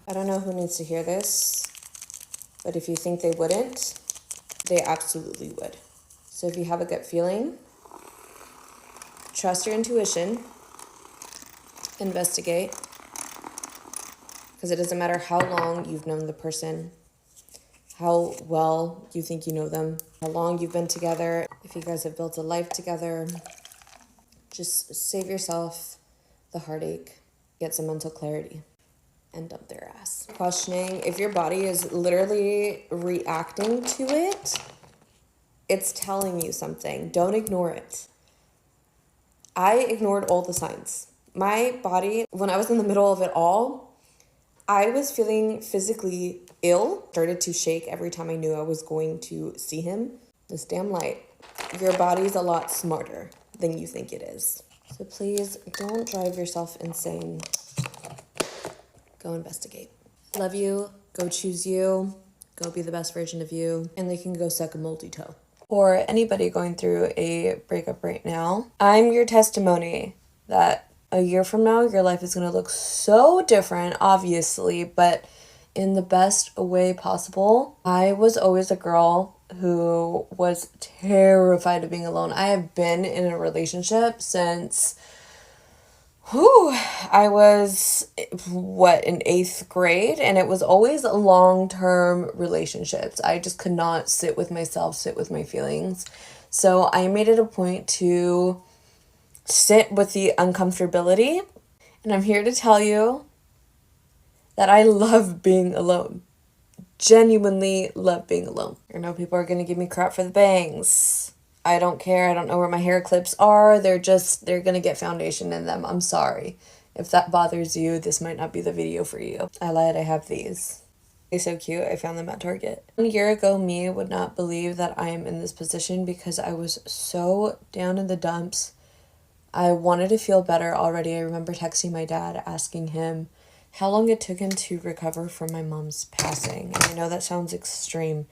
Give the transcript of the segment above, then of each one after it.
I don't know who needs to hear this, but if you think they wouldn't, they absolutely would. So if you have a gut feeling, trust your intuition, investigate, because it doesn't matter how long you've known the person, how well you think you know them, how long you've been together, if you guys have built a life together. Just save yourself the heartache, get some mental clarity, and dump their ass. Questioning if your body is literally reacting to it, it's telling you something. Don't ignore it. I ignored all the signs. My body, when I was in the middle of it all, I was feeling physically ill, started to shake every time I knew I was going to see him. This damn light. Your body's a lot smarter than you think it is. So please don't drive yourself insane. Go investigate. Love you. Go choose you. Go be the best version of you. And they can go suck a moldy toe. For anybody going through a breakup right now, I'm your testimony that a year from now, your life is going to look so different, obviously, but in the best way possible. I was always a girl who was terrified of being alone. I have been in a relationship since I was, in 8th grade, and it was always long-term relationships. I just could not sit with myself, sit with my feelings. So I made it a point to sit with the uncomfortability, and I'm here to tell you that I love being alone. Genuinely love being alone. I know people are going to give me crap for the bangs. I don't care. I don't know where my hair clips are. They're going to get foundation in them. I'm sorry. If that bothers you, this might not be the video for you. I lied. I have these. They're so cute. I found them at Target. 1 year ago, me would not believe that I am in this position because I was so down in the dumps. I wanted to feel better already. I remember texting my dad, asking him how long it took him to recover from my mom's passing. And I know that sounds extreme,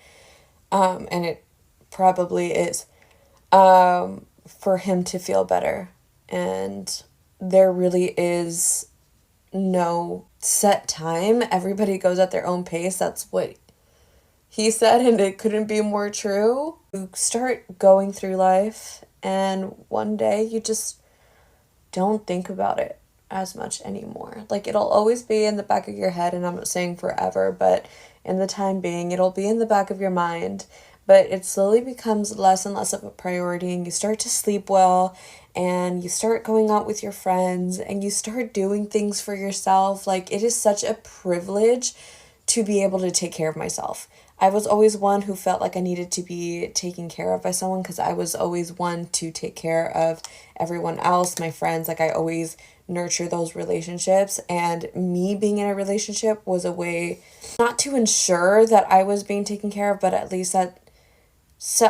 and it probably is, for him to feel better. And there really is no set time. Everybody goes at their own pace. That's what he said, and it couldn't be more true. You start going through life, and one day you just don't think about it as much anymore. Like, it'll always be in the back of your head, and I'm not saying forever, but in the time being, it'll be in the back of your mind, but it slowly becomes less and less of a priority, and you start to sleep well, and you start going out with your friends, and you start doing things for yourself. Like, it is such a privilege to be able to take care of myself. I was always one who felt like I needed to be taken care of by someone because I was always one to take care of everyone else, my friends. Like, I always nurture those relationships, and me being in a relationship was a way not to ensure that I was being taken care of, but at least that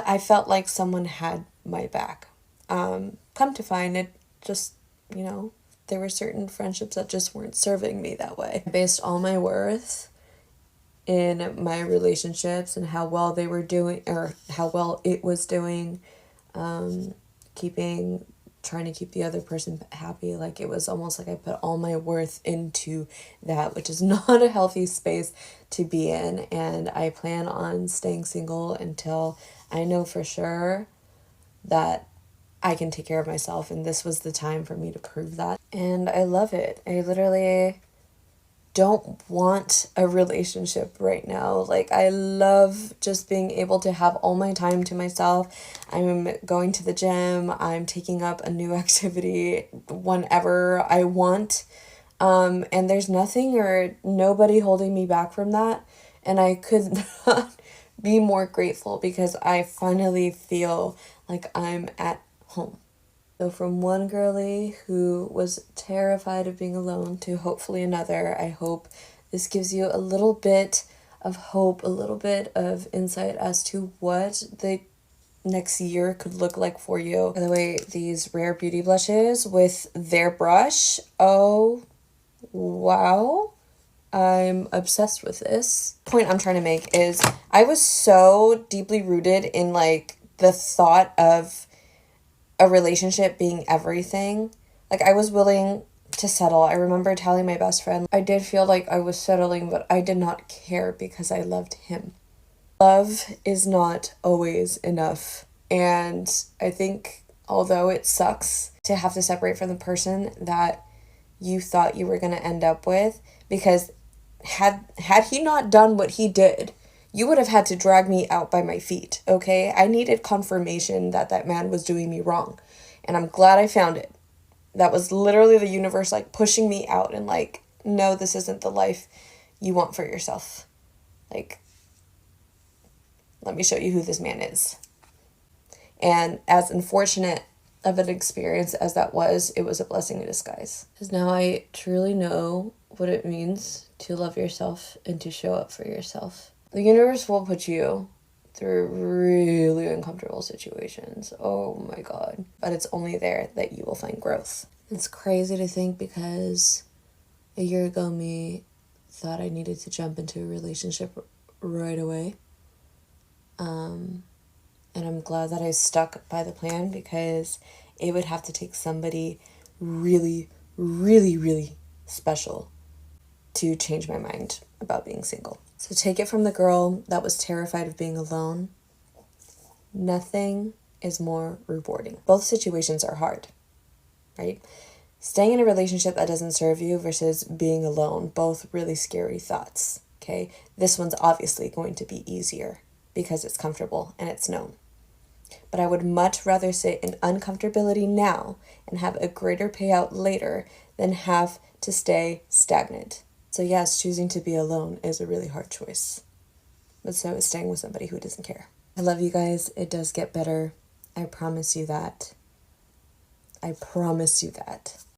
I felt like someone had my back. Come to find it, just, there were certain friendships that just weren't serving me that way. I based all my worth in my relationships and how well they were doing, or how well it was doing, trying to keep the other person happy. Like, it was almost like I put all my worth into that, which is not a healthy space to be in. And I plan on staying single until I know for sure that I can take care of myself, and this was the time for me to prove that. And I love it. I literally don't want a relationship right now. Like, I love just being able to have all my time to myself. I'm going to the gym. I'm taking up a new activity whenever I want. And there's nothing or nobody holding me back from that. And I could not be more grateful because I finally feel like I'm at home. So from one girly who was terrified of being alone to hopefully another, I hope this gives you a little bit of hope, a little bit of insight as to what the next year could look like for you. By the way, these Rare Beauty blushes with their brush, oh, wow. I'm obsessed with this. The point I'm trying to make is I was so deeply rooted in, like, the thought of a relationship being everything. Like, I was willing to settle. I remember telling my best friend I did feel like I was settling, but I did not care because I loved him. Love is not always enough. And I think although it sucks to have to separate from the person that you thought you were going to end up with, because had he not done what he did, you would have had to drag me out by my feet, okay? I needed confirmation that that man was doing me wrong. And I'm glad I found it. That was literally the universe like pushing me out and like, no, this isn't the life you want for yourself. Like, let me show you who this man is. And as unfortunate of an experience as that was, it was a blessing in disguise. Because now I truly know what it means to love yourself and to show up for yourself. The universe will put you through really uncomfortable situations. Oh my God. But it's only there that you will find growth. It's crazy to think because a year ago me thought I needed to jump into a relationship right away. And I'm glad that I stuck by the plan because it would have to take somebody really, really, really special to change my mind about being single. So take it from the girl that was terrified of being alone. Nothing is more rewarding. Both situations are hard, right? Staying in a relationship that doesn't serve you versus being alone, both really scary thoughts, okay? This one's obviously going to be easier because it's comfortable and it's known. But I would much rather sit in uncomfortability now and have a greater payout later than have to stay stagnant. So yes, choosing to be alone is a really hard choice. But so is staying with somebody who doesn't care. I love you guys. It does get better. I promise you that. I promise you that.